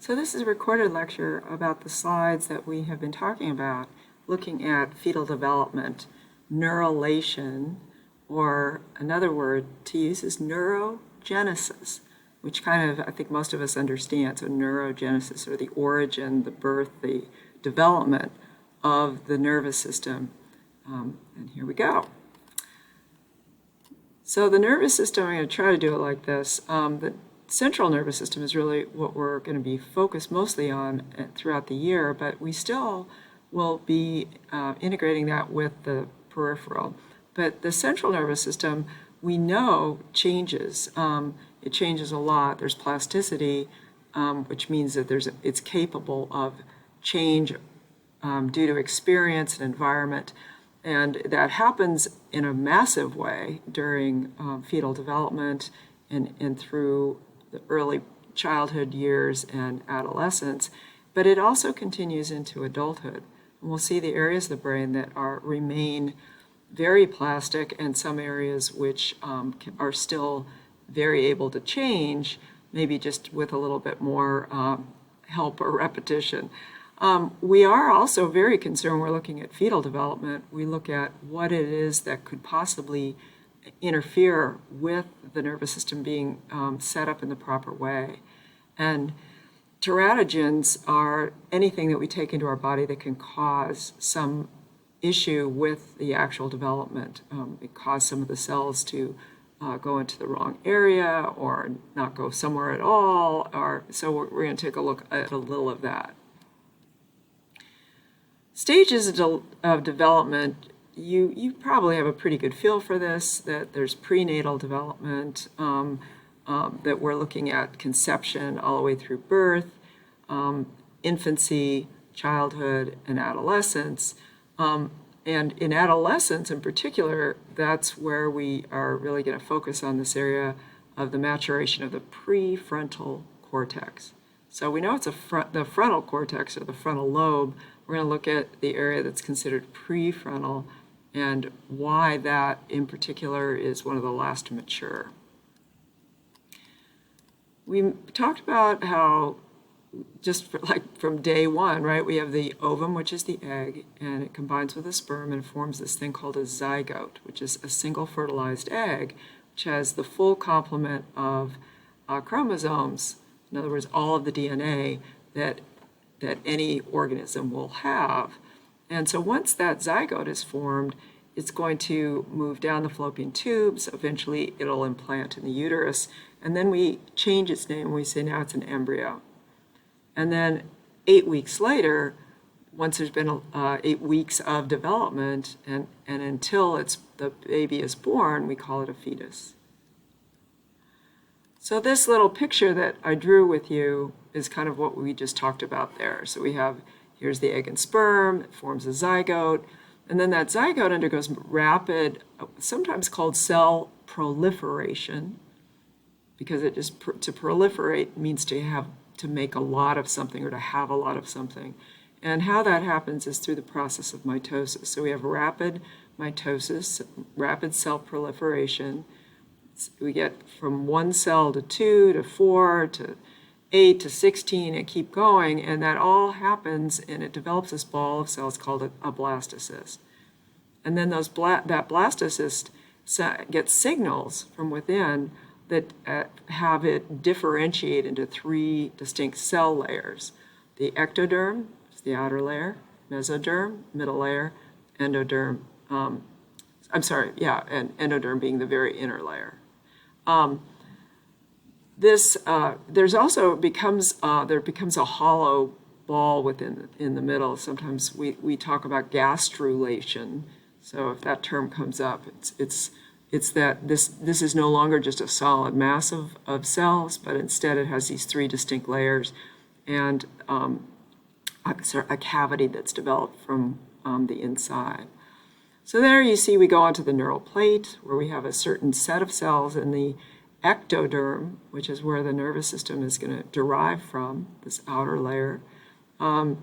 So this is a recorded lecture about the slides that we have been talking about, looking at fetal development, neuralation, or another word to use is neurogenesis, which kind of, I think most of us understand. So neurogenesis, or the origin, the birth, the development of the nervous system. And here we go. So the nervous system, I'm going to try to do it like this. The central nervous system is really what we're going to be focused mostly on throughout the year, but we still will be integrating that with the peripheral. But the central nervous system, we know, changes. It changes a lot. There's plasticity, which means that it's capable of change due to experience and environment. And that happens in a massive way during fetal development and through the early childhood years and adolescence. But it also continues into adulthood. And we'll see the areas of the brain that remain very plastic, and some areas which are still very able to change, maybe just with a little bit more help or repetition. We are also very concerned, we're looking at fetal development, we look at what it is that could possibly interfere with the nervous system being set up in the proper way. And teratogens are anything that we take into our body that can cause some issue with the actual development. It causes some of the cells to go into the wrong area or not go somewhere at all. So we're going to take a look at a little of that. Stages of development, you probably have a pretty good feel for this, that there's prenatal development, that we're looking at conception all the way through birth, infancy, childhood, and adolescence. And in adolescence in particular, that's where we are really going to focus on this area of the maturation of the prefrontal cortex. So we know it's the frontal cortex, or the frontal lobe. We're going to look at the area that's considered prefrontal and why that in particular is one of the last to mature. We talked about how from day one, right, we have the ovum, which is the egg, and it combines with the sperm and forms this thing called a zygote, which is a single fertilized egg, which has the full complement of chromosomes, in other words, all of the DNA that any organism will have. And so once that zygote is formed, it's going to move down the fallopian tubes. Eventually, it'll implant in the uterus, and then we change its name. We say now it's an embryo. And then 8 weeks later, once there's been 8 weeks of development, and until the baby is born, we call it a fetus. So this little picture that I drew with you is kind of what we just talked about there. So here's the egg and sperm, it forms a zygote, and then that zygote undergoes rapid, sometimes called cell proliferation, because to proliferate means to make a lot of something, or to have a lot of something. And how that happens is through the process of mitosis. So we have rapid mitosis, rapid cell proliferation. We get from 1 cell to 2 to 4 to 8 to 16 and keep going, and that all happens, and it develops this ball of cells called a blastocyst. And then that blastocyst gets signals from within that have it differentiate into 3 distinct cell layers. The ectoderm is the outer layer, mesoderm, middle layer, endoderm, and endoderm being the very inner layer. There becomes a hollow ball in the middle. Sometimes we talk about gastrulation. So if that term comes up, it's that this is no longer just a solid mass of cells, but instead it has these 3 distinct layers and a cavity that's developed from the inside. So there you see we go onto the neural plate, where we have a certain set of cells in the ectoderm, which is where the nervous system is going to derive from, this outer layer,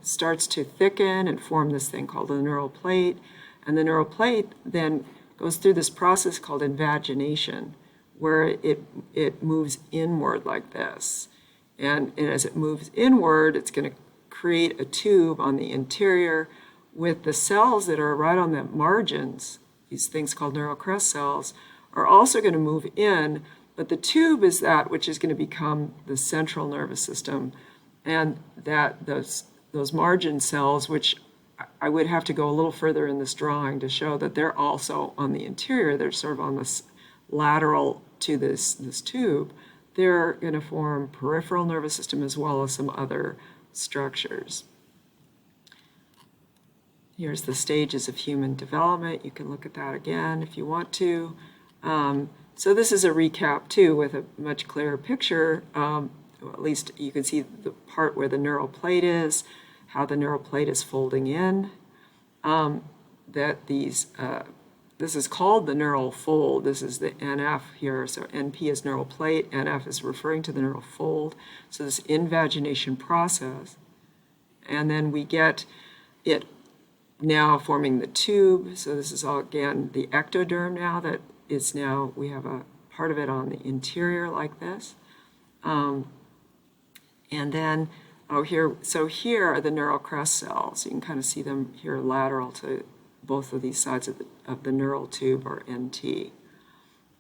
starts to thicken and form this thing called the neural plate. And the neural plate then goes through this process called invagination, where it moves inward like this. And as it moves inward, it's going to create a tube on the interior with the cells that are right on the margins, these things called neural crest cells, are also going to move in, but the tube is that which is going to become the central nervous system, and that those margin cells, which I would have to go a little further in this drawing to show that they're also on the interior, they're sort of on this lateral to this tube, they're going to form peripheral nervous system as well as some other structures. Here's the stages of human development. You can look at that again if you want to. So this is a recap too with a much clearer picture. At least you can see the part where the neural plate is, how the neural plate is folding in. This is called the neural fold. This is the NF here. So NP is neural plate, NF is referring to the neural fold. So this invagination process. And then we get it now forming the tube. So this is all, again, the ectoderm now that is now, we have a part of it on the interior like this. And then, so here are the neural crest cells. You can kind of see them here lateral to both of these sides of the neural tube, or NT.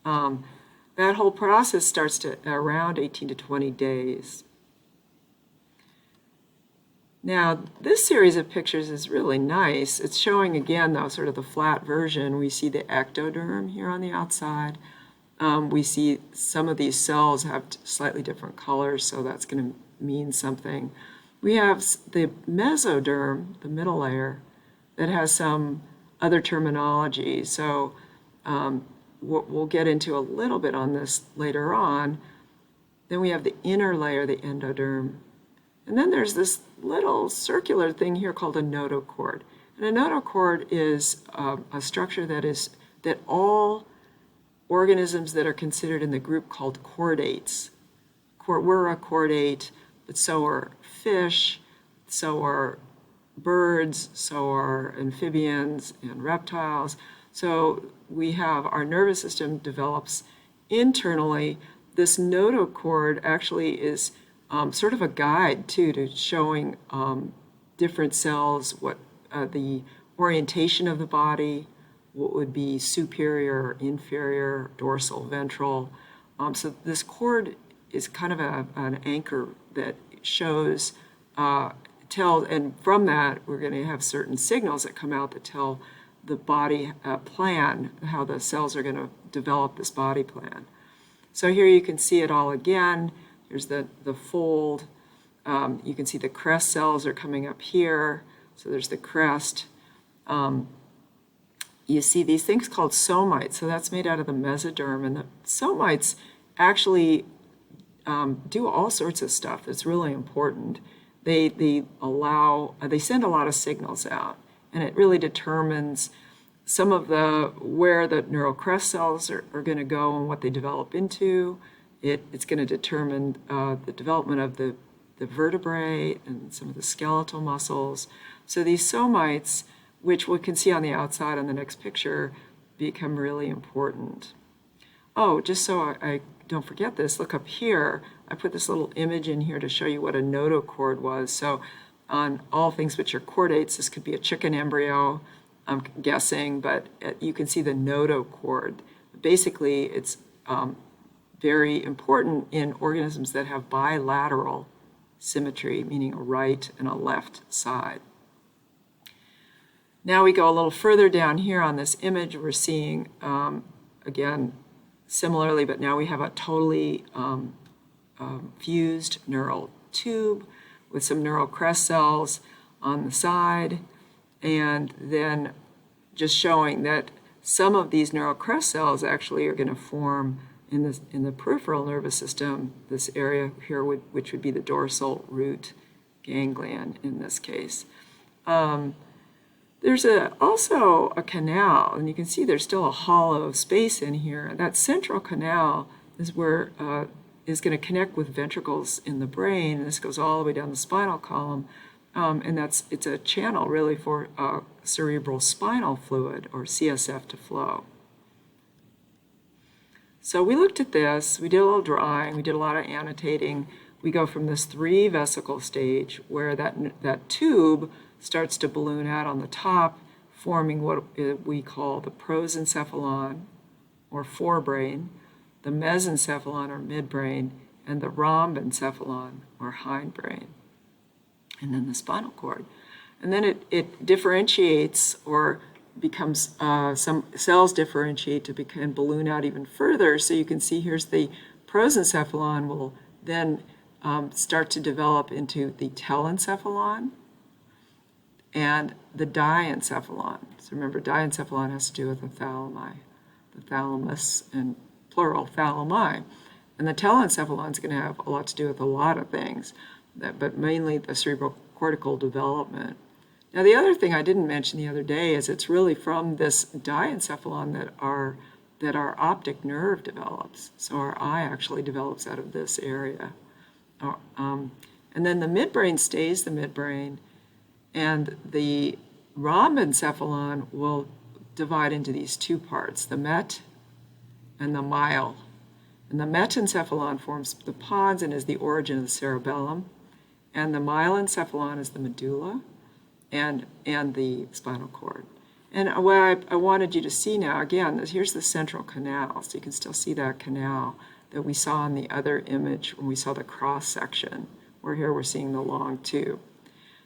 That whole process starts to around 18 to 20 days. Now, this series of pictures is really nice. It's showing, again, though, sort of the flat version. We see the ectoderm here on the outside. We see some of these cells have slightly different colors, so that's going to mean something. We have the mesoderm, the middle layer, that has some other terminology. So we'll get into a little bit on this later on. Then we have the inner layer, the endoderm. And then there's this little circular thing here called a notochord. And a notochord is a structure that all organisms that are considered in the group called chordates. We're a chordate, but so are fish, so are birds, so are amphibians and reptiles. So we have our nervous system develops internally. This notochord actually is sort of a guide too to showing different cells what the orientation of the body, what would be superior, inferior, dorsal, ventral. So this cord is kind of an anchor that shows, and from that we're going to have certain signals that come out that tell the body plan, how the cells are going to develop this body plan. So here you can see it all again. Here's the fold. You can see the crest cells are coming up here. So there's the crest. You see these things called somites. So that's made out of the mesoderm. And the somites actually do all sorts of stuff that's really important. They send a lot of signals out, and it really determines some of where the neural crest cells are going to go and what they develop into. It's going to determine the development of the vertebrae and some of the skeletal muscles. So these somites, which we can see on the outside on the next picture, become really important. Oh, just so I don't forget this, look up here. I put this little image in here to show you what a notochord was. So on all things which are chordates, this could be a chicken embryo, I'm guessing, but you can see the notochord. Basically, it's very important in organisms that have bilateral symmetry, meaning a right and a left side. Now we go a little further down here on this image. We're seeing, again, similarly, but now we have a totally fused neural tube with some neural crest cells on the side, and then just showing that some of these neural crest cells actually are going to form in the peripheral nervous system, this area here, which would be the dorsal root ganglion in this case. There's also a canal, and you can see there's still a hollow space in here. That central canal is where is going to connect with ventricles in the brain, and this goes all the way down the spinal column, and it's a channel really for cerebral spinal fluid, or CSF, to flow. So we looked at this, we did a little drawing, we did a lot of annotating. we go from this 3-vesicle stage where that tube starts to balloon out on the top, forming what we call the prosencephalon, or forebrain, the mesencephalon, or midbrain, and the rhombencephalon, or hindbrain, and then the spinal cord. And then it differentiates, or becomes, some cells differentiate to become balloon out even further. So you can see here's the prosencephalon will then start to develop into the telencephalon and the diencephalon. So remember, diencephalon has to do with the thalamus, and plural, thalami. And the telencephalon is going to have a lot to do with a lot of things, but mainly the cerebrocortical development. Now, the other thing I didn't mention the other day is it's really from this diencephalon that our optic nerve develops. So our eye actually develops out of this area. And then the midbrain stays the midbrain, and the rhombencephalon will divide into these two parts, the met and the myle. And the metencephalon forms the pons and is the origin of the cerebellum, and the myelencephalon is the medulla and the spinal cord. And what I wanted you to see now, again, here's the central canal, so you can still see that canal that we saw in the other image when we saw the cross section, where here we're seeing the long tube.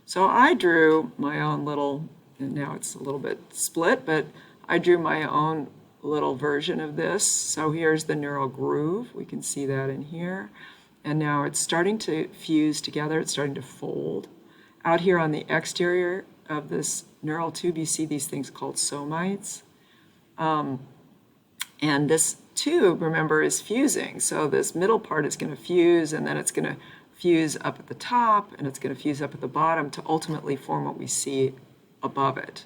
So I drew my own little, and now it's a little bit split, but I drew my own little version of this. So here's the neural groove. We can see that in here. And now it's starting to fuse together. It's starting to fold. Out here on the exterior of this neural tube, you see these things called somites. And this tube, remember, is fusing. So this middle part is going to fuse, and then it's going to fuse up at the top, and it's going to fuse up at the bottom to ultimately form what we see above it.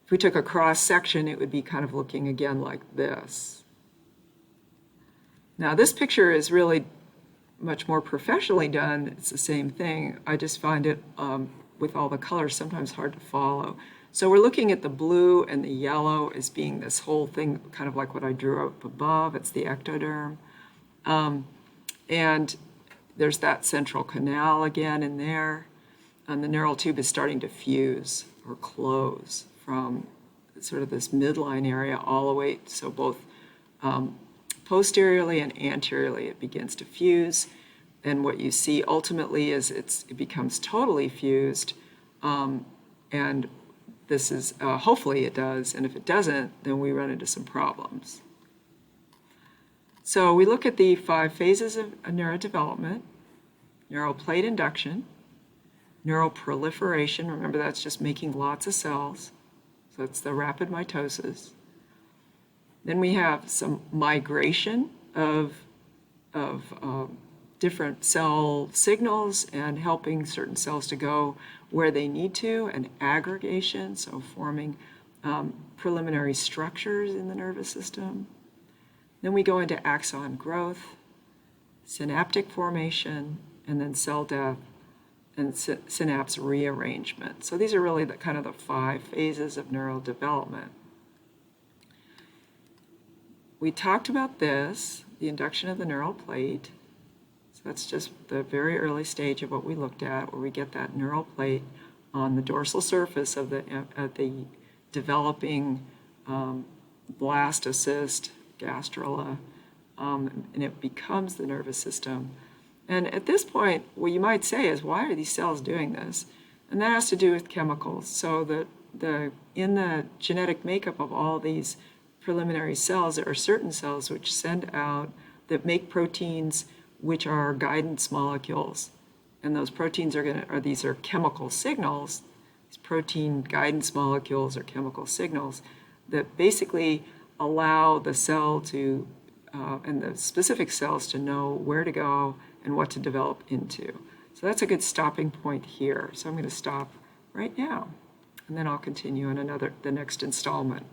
If we took a cross section, it would be kind of looking again like this. Now, this picture is really much more professionally done. It's the same thing. I just find it, with all the colors, sometimes hard to follow. So we're looking at the blue and the yellow as being this whole thing, kind of like what I drew up above. It's the ectoderm. And there's that central canal again in there. And the neural tube is starting to fuse or close from sort of this midline area all the way, so both posteriorly and anteriorly it begins to fuse. And what you see ultimately is it becomes totally fused, and this is, hopefully it does, and if it doesn't, then we run into some problems. So we look at the 5 phases of neurodevelopment: neural plate induction, neural proliferation, remember that's just making lots of cells, so it's the rapid mitosis. Then we have some migration of different cell signals and helping certain cells to go where they need to, and aggregation, so forming preliminary structures in the nervous system. Then we go into axon growth, synaptic formation, and then cell death and synapse rearrangement. So these are really the kind of the 5 phases of neural development. We talked about this, the induction of the neural plate. So that's just the very early stage of what we looked at, where we get that neural plate on the dorsal surface of the developing blastocyst, gastrula, and it becomes the nervous system. And at this point, what you might say is, why are these cells doing this? And that has to do with chemicals. So in the genetic makeup of all these preliminary cells, there are certain cells which send out, that make proteins which are guidance molecules. And those proteins these are chemical signals. These protein guidance molecules are chemical signals that basically allow the cell to, and the specific cells to know where to go and what to develop into. So that's a good stopping point here. So I'm going to stop right now, and then I'll continue in the next installment.